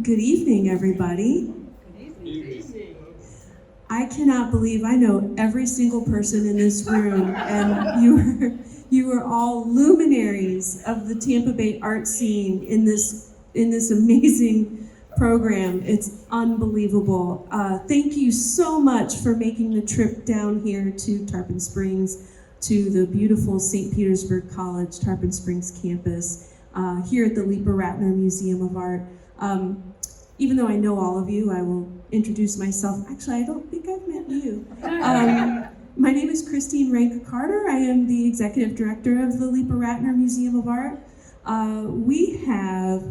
Good evening, everybody. Good evening. I cannot believe I know every single person in this room, and you are all luminaries of the Tampa Bay art scene in this amazing program. It's unbelievable. Thank you so much for making the trip down here to Tarpon Springs, to the beautiful St. Petersburg College Tarpon Springs campus, here at the Leepa Rattner Museum of Art. Even though I know all of you, I will introduce myself. Actually, I don't think I've met you. My name is Christine Rank Carter. I am the executive director of the Leepa Rattner Museum of Art. We have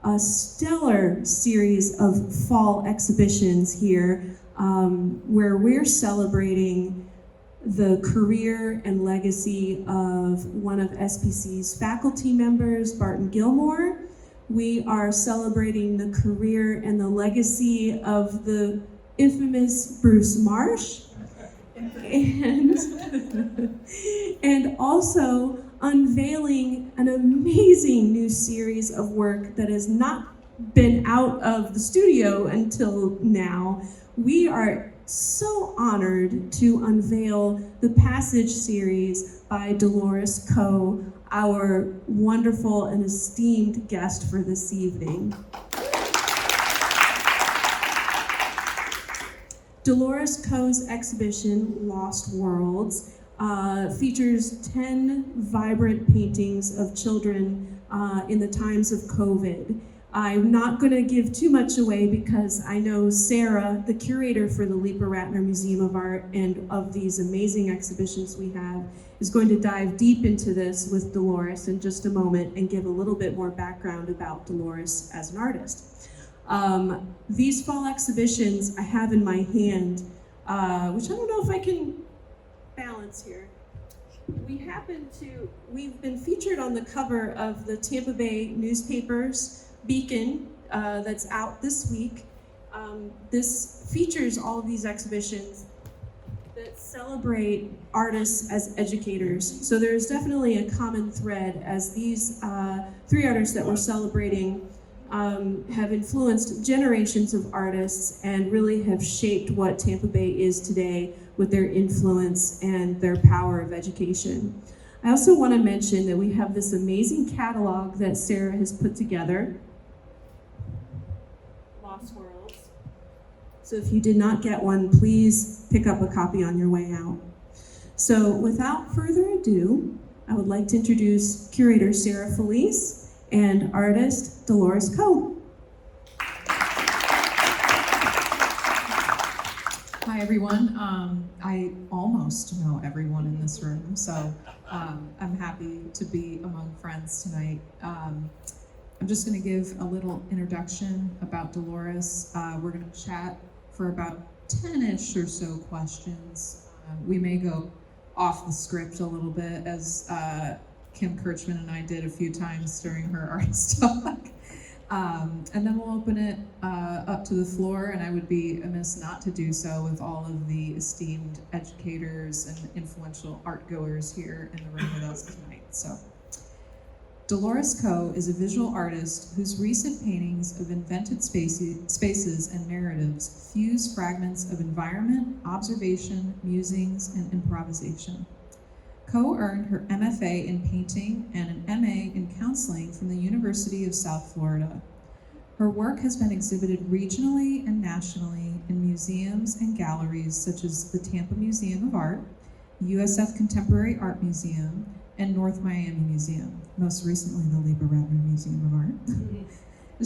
a stellar series of fall exhibitions here where we're celebrating the career and legacy of one of SPC's faculty members, Barton Gilmore. We are celebrating the career and the legacy of the infamous Bruce Marsh, and also unveiling an amazing new series of work that has not been out of the studio until now. We are so honored to unveil the Passage series by Dolores Coe, our wonderful and esteemed guest for this evening. Dolores Coe's exhibition, Lost Worlds, features 10 vibrant paintings of children in the times of COVID. I'm not going to give too much away because I know Sara, the curator for the Leepa Rattner Museum of Art and of these amazing exhibitions we have, is going to dive deep into this with Dolores in just a moment and give a little bit more background about Dolores as an artist. These fall exhibitions I have in my hand, which I don't know if I can balance here. We've been featured on the cover of the Tampa Bay newspaper's Beacon that's out this week. This features all of these exhibitions that celebrate artists as educators. So there's definitely a common thread as these three artists that we're celebrating have influenced generations of artists and really have shaped what Tampa Bay is today with their influence and their power of education. I also want to mention that we have this amazing catalog that Sara has put together, Lost Worlds. So if you did not get one, please pick up a copy on your way out. So without further ado, I would like to introduce curator Sara Felice and artist Dolores Coe. Hi everyone. I almost know everyone in this room, so I'm happy to be among friends tonight. I'm just going to give a little introduction about Dolores. We're going to chat for about 10-ish or so questions. We may go off the script a little bit, as Kim Kirchman and I did a few times during her artist talk. And then we'll open it up to the floor, and I would be amiss not to do so with all of the esteemed educators and influential art goers here in the room with us tonight. So, Dolores Coe is a visual artist whose recent paintings of invented spaces and narratives fuse fragments of environment, observation, musings, and improvisation. Coe earned her MFA in painting and an MA in counseling from the University of South Florida. Her work has been exhibited regionally and nationally in museums and galleries such as the Tampa Museum of Art, USF Contemporary Art Museum, and North Miami Museum, most recently the Leepa Rattner Museum of Art.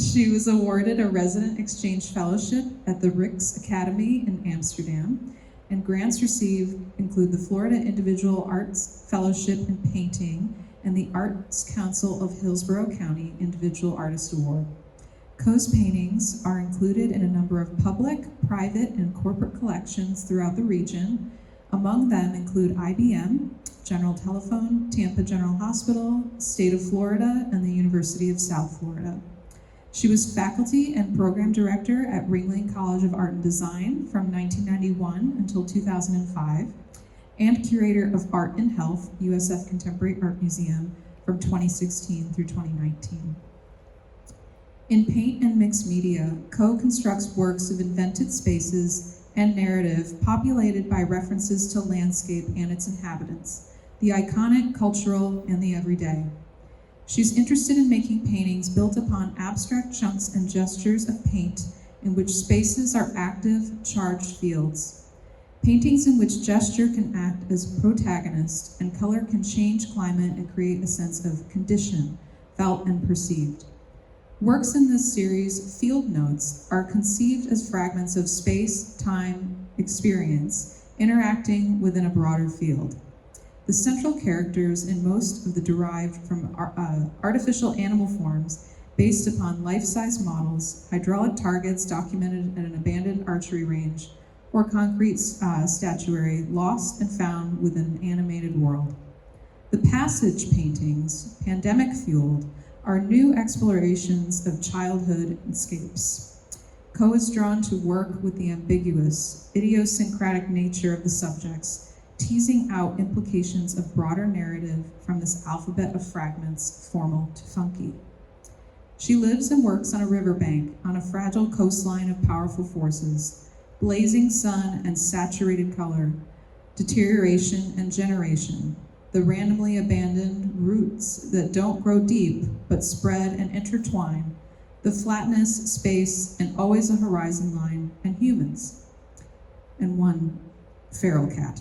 She was awarded a resident exchange fellowship at the Rijks Academy in Amsterdam, and grants received include the Florida Individual Arts Fellowship in Painting and the Arts Council of Hillsborough County Individual Artist Award. Coe's paintings are included in a number of public, private, and corporate collections throughout the region. Among them include IBM, General Telephone, Tampa General Hospital, State of Florida, and the University of South Florida. She was faculty and program director at Ringling College of Art and Design from 1991 until 2005, and curator of Art and Health, USF Contemporary Art Museum from 2016 through 2019. In paint and mixed media, Coe constructs works of invented spaces and narrative populated by references to landscape and its inhabitants, the iconic, cultural, and the everyday. She's interested in making paintings built upon abstract chunks and gestures of paint in which spaces are active, charged fields. Paintings in which gesture can act as protagonist and color can change climate and create a sense of condition, felt and perceived. Works in this series, Field Notes, are conceived as fragments of space, time, experience, interacting within a broader field. The central characters in most of the derived from artificial animal forms based upon life-size models, hydraulic targets documented at an abandoned archery range, or concrete statuary lost and found within an animated world. The passage paintings, pandemic-fueled, are new explorations of childhood escapes. Coe is drawn to work with the ambiguous, idiosyncratic nature of the subjects, teasing out implications of broader narrative from this alphabet of fragments, formal to funky. She lives and works on a riverbank on a fragile coastline of powerful forces, blazing sun and saturated color, deterioration and generation, the randomly abandoned roots that don't grow deep but spread and intertwine, the flatness, space, and always a horizon line, and humans, and one feral cat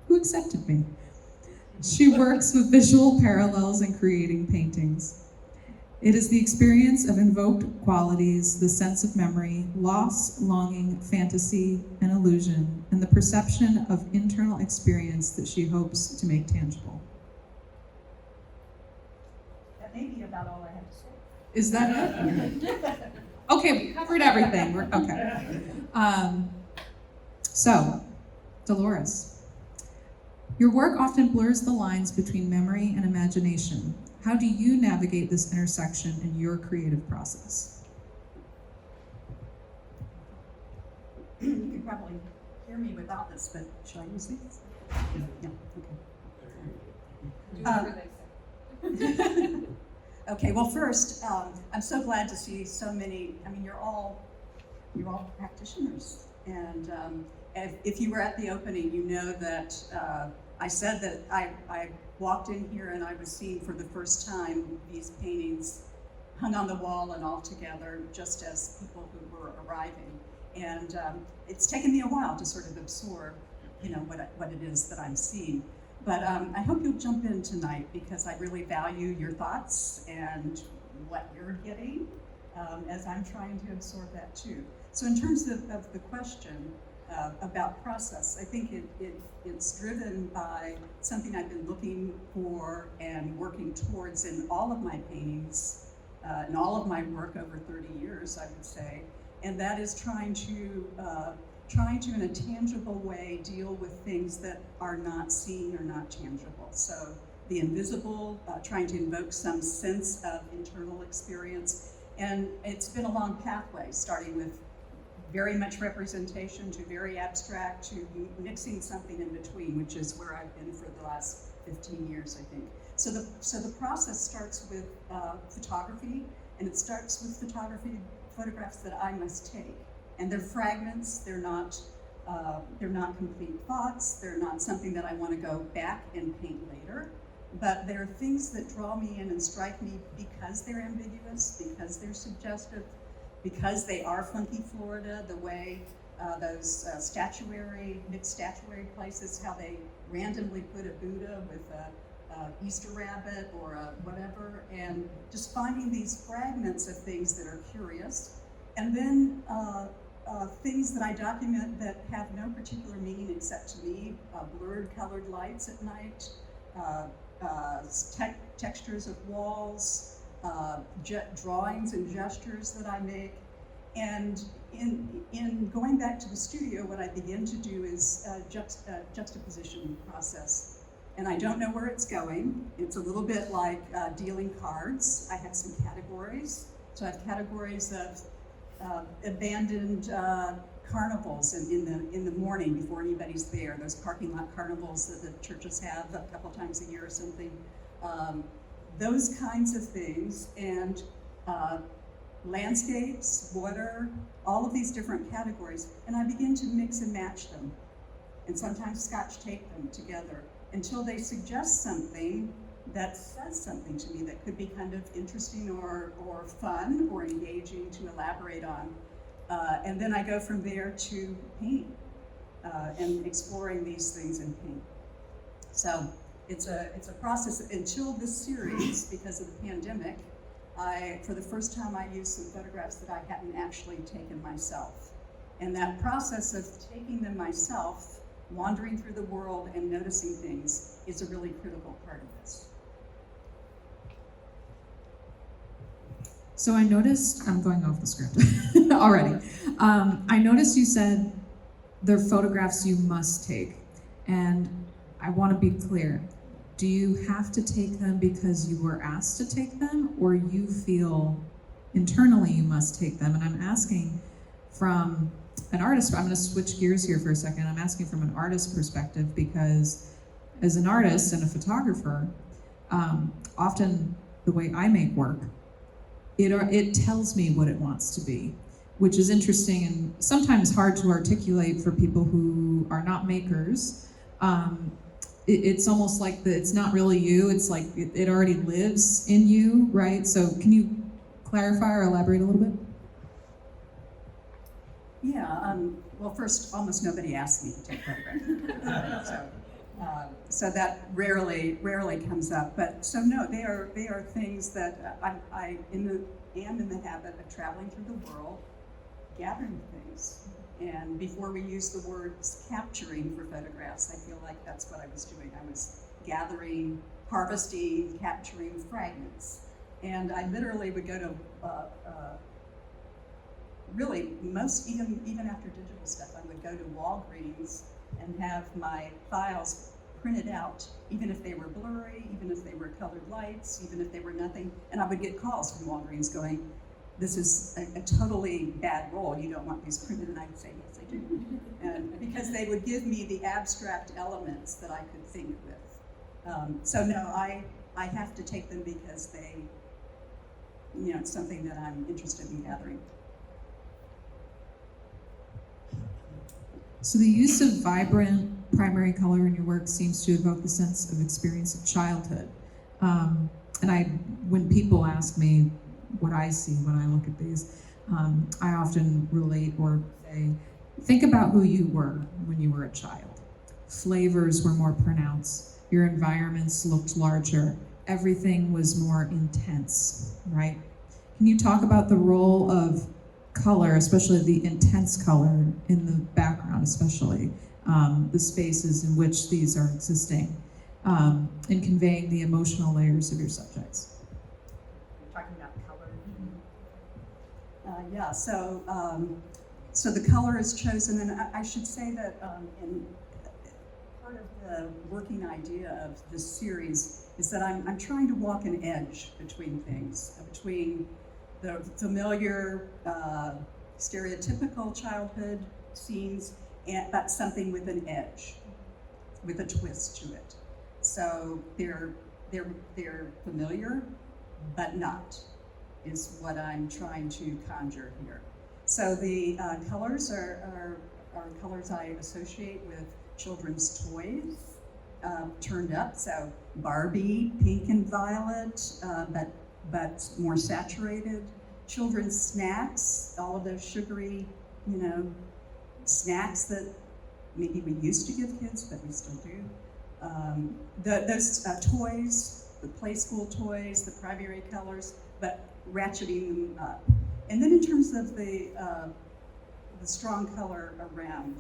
who accepted me. She works with visual parallels in creating paintings. It is the experience of invoked qualities, the sense of memory, loss, longing, fantasy, and illusion, and the perception of internal experience that she hopes to make tangible. That may be about all I have to say. Is that it? Okay, we covered everything. Okay. So, Dolores, your work often blurs the lines between memory and imagination. How do you navigate this intersection in your creative process? You could probably hear me without this, but should I use these? Yeah, okay. Okay, well first, I'm so glad to see so many, you're all practitioners. And if you were at the opening, you know that I said that I walked in here and I was seeing for the first time these paintings hung on the wall and all together, just as people who were arriving. And it's taken me a while to sort of absorb, what it is that I'm seeing. But I hope you'll jump in tonight because I really value your thoughts and what you're getting as I'm trying to absorb that too. So in terms of the question about process, I think it's driven by something I've been looking for and working towards in all of my paintings, in all of my work over 30 years, I would say, and that is trying to, in a tangible way, deal with things that are not seen or not tangible. So the invisible, trying to invoke some sense of internal experience. And it's been a long pathway, starting with very much representation to very abstract to mixing something in between, which is where I've been for the last 15 years, I think. So the process starts with photography, and it starts with photographs that I must take. And they're fragments, they're not complete thoughts, they're not something that I want to go back and paint later, but they're things that draw me in and strike me because they're ambiguous, because they're suggestive, because they are funky Florida, the way those mixed statuary places, how they randomly put a Buddha with a Easter rabbit or a whatever, and just finding these fragments of things that are curious. And then things that I document that have no particular meaning except to me, blurred colored lights at night, textures of walls, drawings and gestures that I make. And in going back to the studio, what I begin to do is a juxtaposition process. And I don't know where it's going. It's a little bit like dealing cards. I have some categories. So I have categories of abandoned carnivals in the morning before anybody's there. Those parking lot carnivals that the churches have a couple times a year or something. Those kinds of things, and landscapes, water, all of these different categories, and I begin to mix and match them, and sometimes scotch tape them together until they suggest something that says something to me that could be kind of interesting or fun or engaging to elaborate on. And then I go from there to painting and exploring these things in paint. So it's a process until this series, because of the pandemic, for the first time I used some photographs that I hadn't actually taken myself. And that process of taking them myself, wandering through the world and noticing things, is a really critical part of this. So I noticed, I'm going off the script already. I noticed you said they're photographs you must take. And I want to be clear. Do you have to take them because you were asked to take them, or you feel internally you must take them? And I'm asking from an artist, I'm going to switch gears here for a second. I'm asking from an artist perspective because as an artist and a photographer, often the way I make work, it tells me what it wants to be, which is interesting and sometimes hard to articulate for people who are not makers. It's almost like it's not really you, it's like it already lives in you, right? So can you clarify or elaborate a little bit? Yeah, well, first, almost nobody asked me to take photographs. So that rarely comes up. But so no, they are things that I am in the habit of traveling through the world, gathering things. And before we use the words capturing for photographs, I feel like that's what I was doing. I was gathering, harvesting, capturing fragments. And I literally would go to really even after digital stuff, I would go to Walgreens and have my files printed out, even if they were blurry, even if they were colored lights, even if they were nothing. And I would get calls from Walgreens going, "This is a totally bad roll. You don't want these printed." And I would say, "Yes, I do." And because they would give me the abstract elements that I could think with. So no, I have to take them because they, it's something that I'm interested in gathering. So the use of vibrant primary color in your work seems to evoke the sense of experience of childhood. And when people ask me what I see when I look at these, I often relate or say, think about who you were when you were a child. Flavors were more pronounced. Your environments looked larger. Everything was more intense, right? Can you talk about the role of color, especially the intense color in the background, especially the spaces in which these are existing, in conveying the emotional layers of your subjects? You're talking about color. Yeah. So the color is chosen, and I should say that in part of the working idea of this series is that I'm trying to walk an edge between things, between the familiar, stereotypical childhood scenes, but something with an edge, with a twist to it. So they're familiar, but not, is what I'm trying to conjure here. So the colors are colors I associate with children's toys, turned up. So Barbie, pink and violet, but more saturated. Children's snacks, all of those sugary, snacks that maybe we used to give kids, but we still do. Those toys, the play school toys, the primary colors, but ratcheting them up. And then in terms of the strong color around,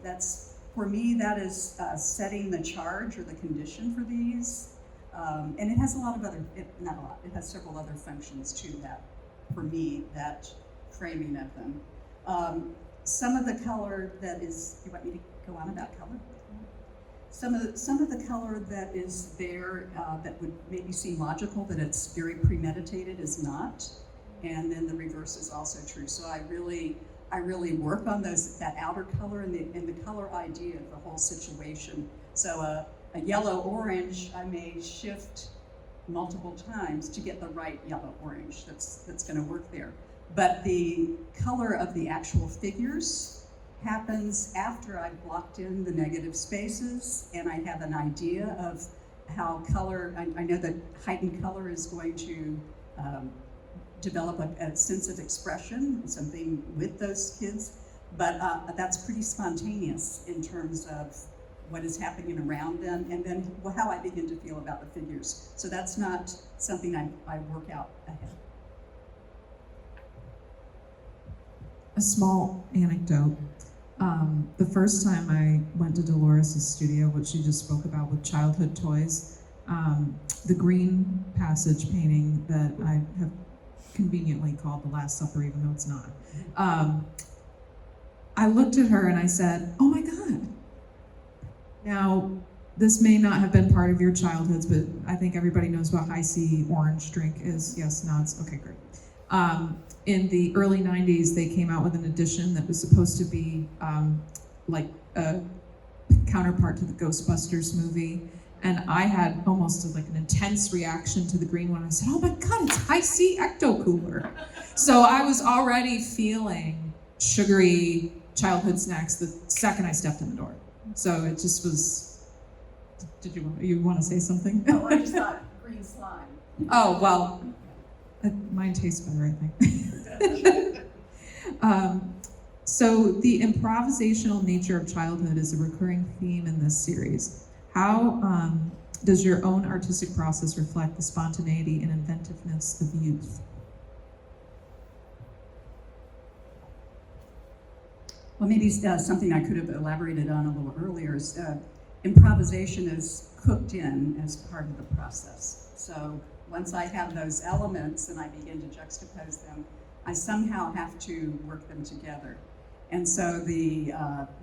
for me, that is setting the charge or the condition for these. And it has a lot of other, not a lot, it has several other functions to that, for me, that framing of them. Some of the color that is, you want me to go on about color? Some of the color that is there that would maybe seem logical, that it's very premeditated, is not. And then the reverse is also true. So I really work on that outer color and the color idea of the whole situation. So a yellow orange, I may shift multiple times to get the right yellow-orange that's going to work there. But the color of the actual figures happens after I've blocked in the negative spaces and I have an idea of how color, I know that heightened color is going to develop a sense of expression, something with those kids, but that's pretty spontaneous in terms of what is happening around them and then how I begin to feel about the figures. So that's not something I work out ahead. A small anecdote. The first time I went to Dolores' studio, what she just spoke about with childhood toys, the green passage painting that I have conveniently called The Last Supper, even though it's not. I looked at her and I said, oh my God. Now, this may not have been part of your childhoods, but I think everybody knows what High C orange drink is. Yes, nods, okay, great. In the early 90s, they came out with an edition that was supposed to be like a counterpart to the Ghostbusters movie. And I had almost like an intense reaction to the green one. I said, oh my God, it's High C Ecto Cooler. So I was already feeling sugary childhood snacks the second I stepped in the door. So it just was, did you want to say something? Oh, I just thought green slime. Oh, well, mine tastes better, I think. So the improvisational nature of childhood is a recurring theme in this series. How does your own artistic process reflect the spontaneity and inventiveness of youth? Well, maybe something I could have elaborated on a little earlier is improvisation is cooked in as part of the process. So once I have those elements and I begin to juxtapose them, I somehow have to work them together. And so the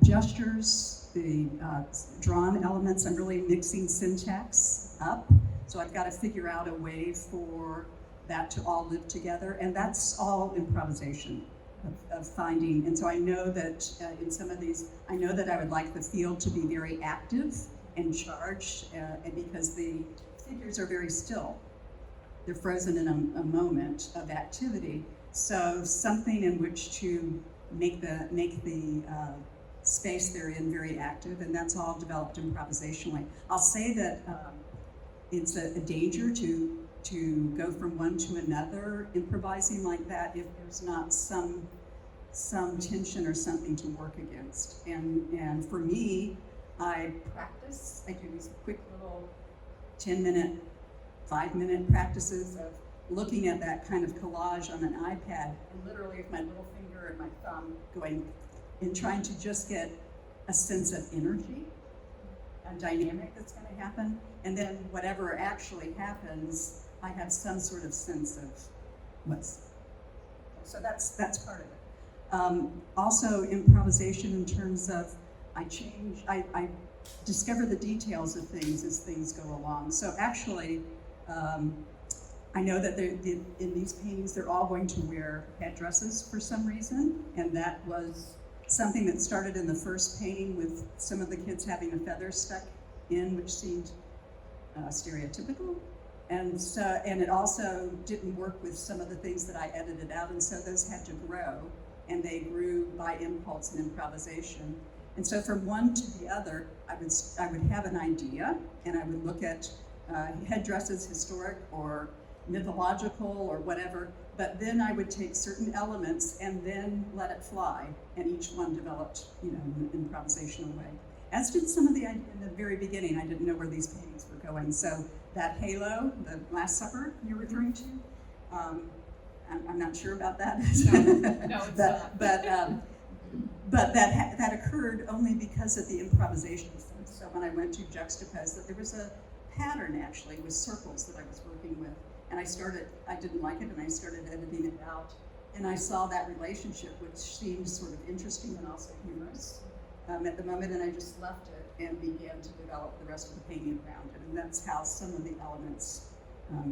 gestures, the drawn elements, I'm really mixing syntax up. So I've got to figure out a way for that to all live together. And that's all improvisation of finding. And so I know that in some of these, I know that I would like the field to be very active and charged, and because the figures are very still. They're frozen in a moment of activity. So something in which to make the space they're in very active, and that's all developed improvisationally. I'll say that it's a danger to go from one to another improvising like that if there's not some tension or something to work against. And for me, I practice. I do these quick little 10-minute, 5-minute practices of looking at that kind of collage on an iPad, and literally with my little finger and my thumb going and trying to just get a sense of energy, a dynamic that's going to happen, and then whatever actually happens, I have some sort of sense of what's. So that's part of it. Also, improvisation in terms of I discover the details of things as things go along. So actually, I know that in these paintings, they're all going to wear headdresses for some reason, and that was something that started in the first painting with some of the kids having a feather stuck in, which seemed stereotypical. And it also didn't work with some of the things that I edited out, and so those had to grow, and they grew by impulse and improvisation. And so from one to the other, I would have an idea, and I would look at headdresses, historic or mythological or whatever, but then I would take certain elements and then let it fly, and each one developed, in an improvisational way. As did some of in the very beginning, I didn't know where these paintings were going. So that halo, the Last Supper you're referring to, I'm not sure about that. No, it's but that occurred only because of the improvisation. So when I went to juxtapose, that there was a pattern actually with circles that I was working with. And I didn't like it, and I started editing it out. And I saw that relationship, which seemed sort of interesting and also humorous at the moment, and I just left it and began to develop the rest of the painting around it. And that's how some of the elements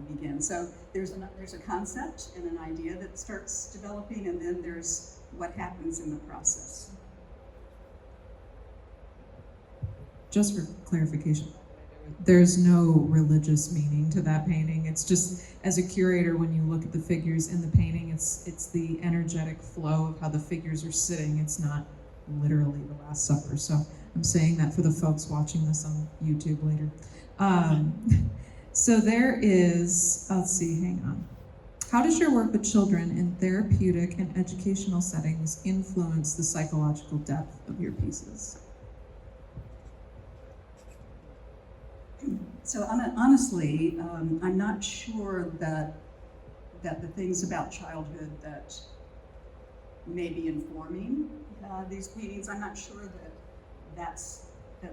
begin. So there's a concept and an idea that starts developing, and then there's what happens in the process. Just for clarification, there's no religious meaning to that painting. It's just, as a curator, when you look at the figures in the painting, it's the energetic flow of how the figures are sitting. It's not literally the Last Supper. So I'm saying that for the folks watching this on YouTube later. So there is, let's see, hang on. How does your work with children in therapeutic and educational settings influence the psychological depth of your pieces? So honestly, I'm not sure that the things about childhood that may be informing these paintings, I'm not sure that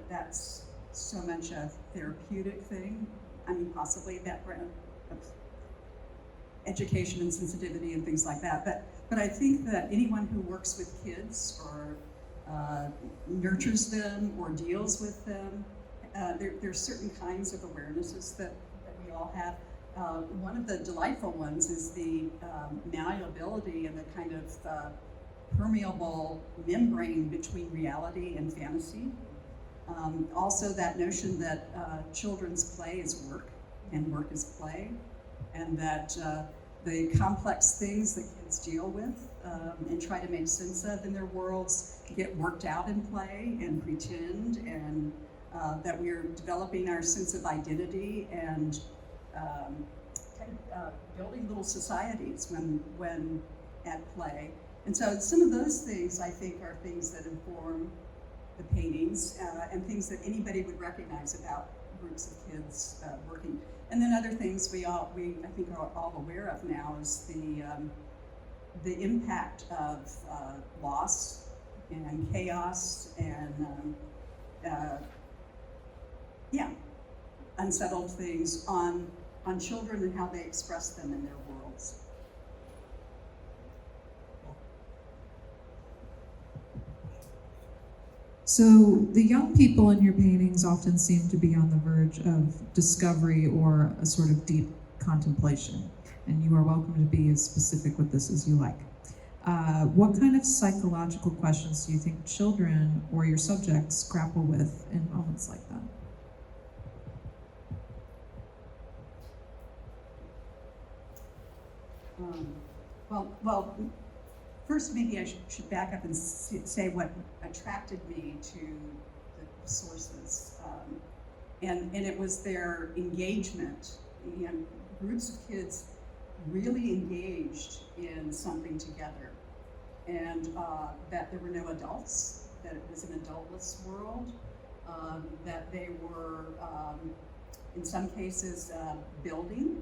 that's so much a therapeutic thing. I mean, possibly background of education and sensitivity and things like that. But I think that anyone who works with kids or nurtures them or deals with them, there's certain kinds of awarenesses that we all have. One of the delightful ones is the malleability and the kind of permeable membrane between reality and fantasy. Also that notion that children's play is work and work is play, and that the complex things that kids deal with and try to make sense of in their worlds get worked out in play and pretend, and that we're developing our sense of identity and building little societies when at play. And so some of those things, I think, are things that inform the paintings and things that anybody would recognize about groups of kids working. And then other things we I think are all aware of now is the impact of loss and chaos and unsettled things on children and how they express them in their worlds. So the young people in your paintings often seem to be on the verge of discovery or a sort of deep contemplation, and you are welcome to be as specific with this as you like. What kind of psychological questions do you think children or your subjects grapple with in moments like that? Well, first maybe I should back up and say what attracted me to the sources. And it was their engagement. You know, groups of kids really engaged in something together. And that there were no adults, that it was an adultless world, that they were, in some cases, building,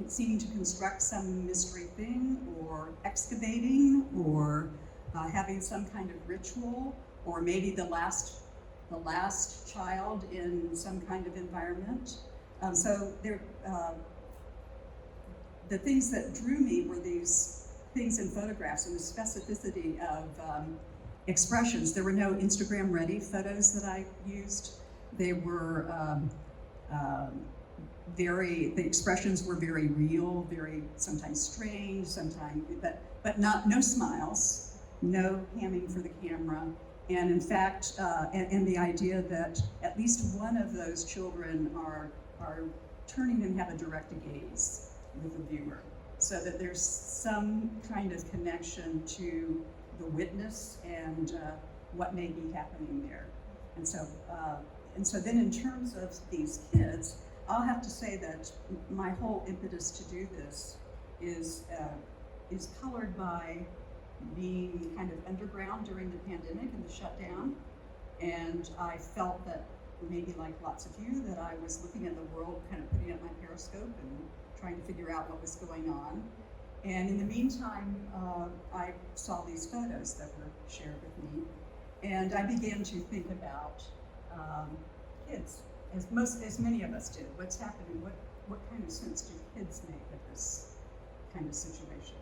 seeming to construct some mystery thing, or excavating, or having some kind of ritual, or maybe the last child in some kind of environment. So the things that drew me were these things in photographs and the specificity of expressions. There were no Instagram ready photos that I used. They were the expressions were very real, very sometimes strange, sometimes, but no smiles, no hamming for the camera. And in fact, and the idea that at least one of those children are turning and have a direct gaze with the viewer, so that there's some kind of connection to the witness and what may be happening there. And so then in terms of these kids, I'll have to say that my whole impetus to do this is colored by being kind of underground during the pandemic and the shutdown. And I felt that maybe like lots of you, that I was looking at the world, kind of putting up my periscope and trying to figure out what was going on. And in the meantime, I saw these photos that were shared with me. And I began to think about kids, as many of us did. What's happening? What kind of sense do kids make of this kind of situation?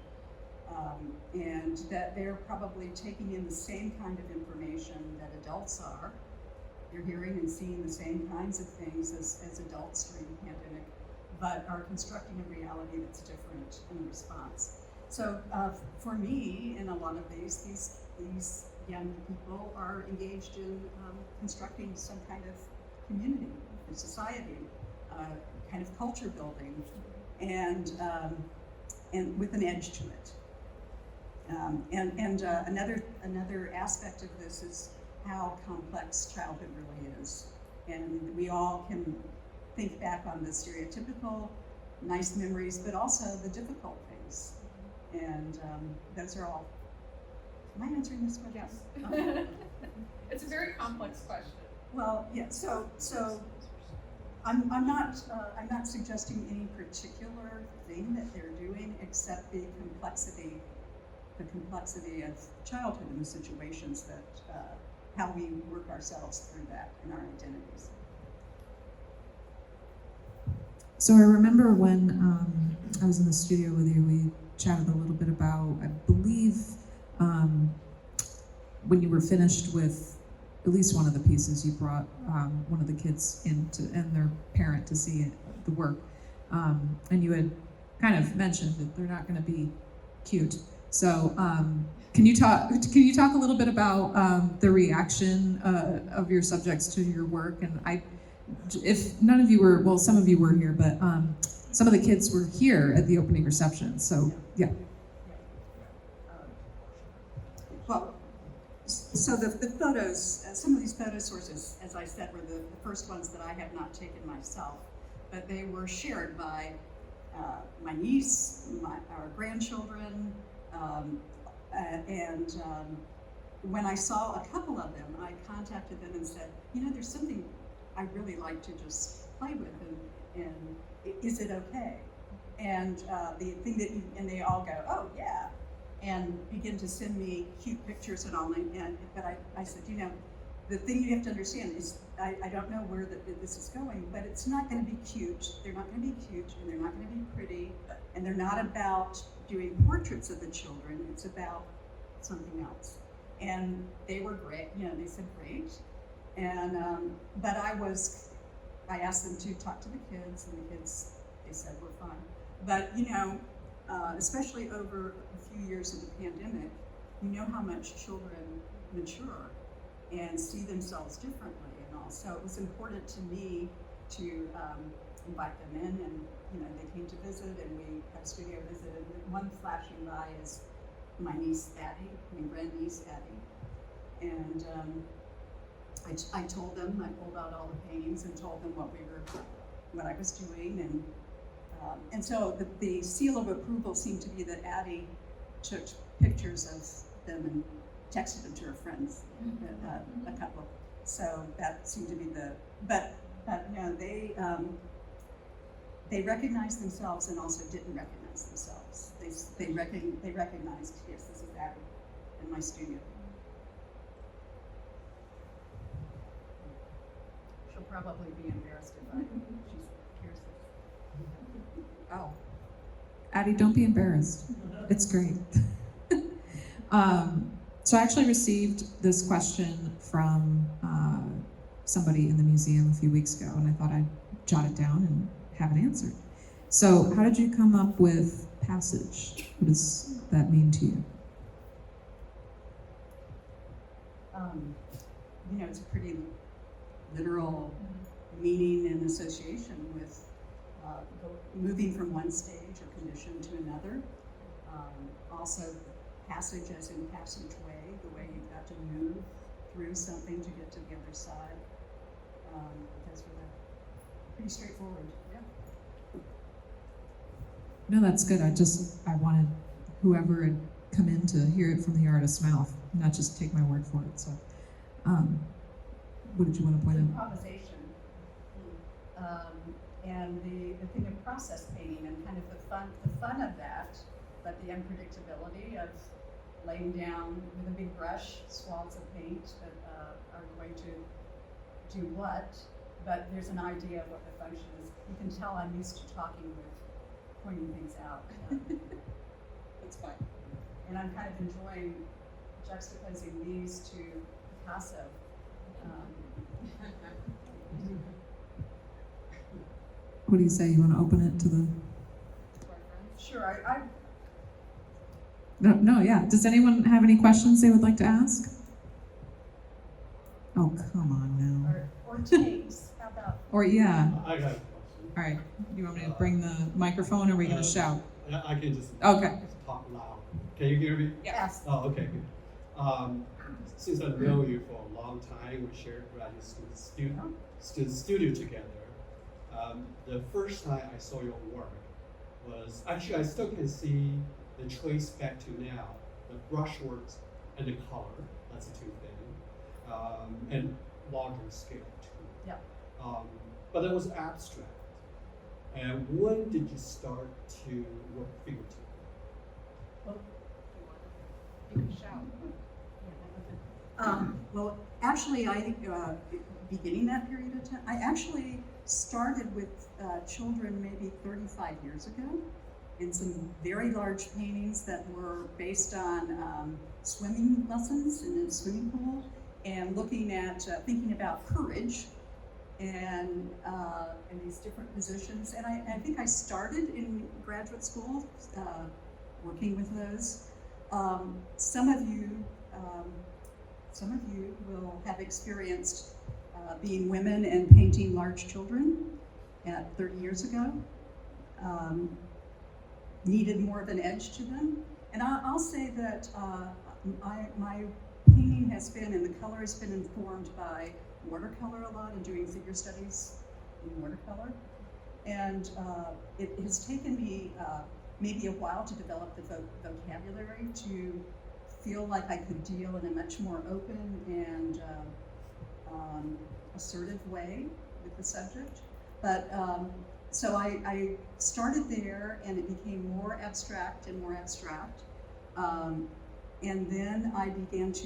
And that they're probably taking in the same kind of information that adults are. They're hearing and seeing the same kinds of things as adults during the pandemic, but are constructing a reality that's different in response. So for me, in a lot of these young people are engaged in constructing some kind of community, society, kind of culture building, and with an edge to it. Another aspect of this is how complex childhood really is. And we all can think back on the stereotypical, nice memories, but also the difficult things. And those are all. Am I answering this question? Yes. It's a very complex question. Well, yeah. So I'm not suggesting any particular thing that they're doing, except the complexity of childhood and the situations that how we work ourselves through that in our identities. So I remember when I was in the studio with you, we chatted a little bit about, I believe, when you were finished with at least one of the pieces, you brought one of the kids in and their parent to see the work. And you had kind of mentioned that they're not going to be cute. So can you talk a little bit about the reaction of your subjects to your work? And if none of you were, well, some of you were here, but some of the kids were here at the opening reception. So yeah. Well, so the photos, some of these photo sources, as I said, were the first ones that I have not taken myself, but they were shared by my niece, our grandchildren, and when I saw a couple of them, I contacted them and said, there's something I'd really like to just play with, and is it okay? And the thing that, and they all go, oh yeah, and begin to send me cute pictures and all. But I said, the thing you have to understand is I don't know where this is going, but it's not going to be cute. They're not going to be cute, and they're not going to be pretty, and they're not about doing portraits of the children. It's about something else. And they were great. They said great. And but I asked them to talk to the kids, and the kids, they said we're fine. But especially over a few years of the pandemic, how much children mature and see themselves differently and all. So it was important to me to invite them in, and they came to visit, and we had a studio visit. And one flashing by is my niece Addie, my grandniece Addie, and I told them, I pulled out all the paintings and told them what I was doing, and so the seal of approval seemed to be that Addie took pictures of them and texted them to her friends, a couple. So that seemed to be but they recognized themselves and also didn't recognize themselves. They recognized, yes, this is Addie in my studio. She'll probably be embarrassed if she hears this. Oh. Addie, don't be embarrassed. It's great. So I actually received this question from somebody in the museum a few weeks ago, and I thought I'd jot it down and have it answered. So how did you come up with passage? What does that mean to you? It's a pretty literal meaning and association with moving from one stage or condition to another. Also, passage as in passageway, the way you've got to move through something to get to the other side. That's pretty straightforward. Yeah. No, that's good. I wanted whoever had come in to hear it from the artist's mouth, not just take my word for it. So, what did you want to point out? Improvisation. And the thing of process painting and kind of the fun of that, but the unpredictability of laying down with a big brush swaths of paint that are going to do what, but there's an idea of what the function is. You can tell I'm used to talking with pointing things out. That's fine. And I'm kind of enjoying juxtaposing these to Picasso. What do you say? You want to open it to the? Sure, No, yeah. Does anyone have any questions they would like to ask? Oh, come on now. or takes. How about Or, yeah, I got a question. all right. You want me to bring the microphone, or are we gonna shout? I can just Okay. talk loud. Can you hear me? Yes. Oh, okay, good. Since I know you for a long time, we shared graduate studio together. The first time I saw your work was, actually I still can see the trace back to now, the brushworks and the color, that's the two things, and larger scale too. Yeah. But it was abstract. And when did you start to work figurative? You can shout. Well, actually, beginning that period of time, I actually started with children maybe 35 years ago in some very large paintings that were based on swimming lessons in a swimming pool and looking at, thinking about courage and these different positions. And I think I started in graduate school working with those. Some of you will have experienced being women and painting large children at 30 years ago. Needed more of an edge to them. And I'll say that my painting has been, and the color has been informed by watercolor a lot and doing figure studies in watercolor. And it has taken me maybe a while to develop the vocabulary to feel like I could deal in a much more open and assertive way with the subject. But so I started there, and it became more abstract and more abstract. And then I began to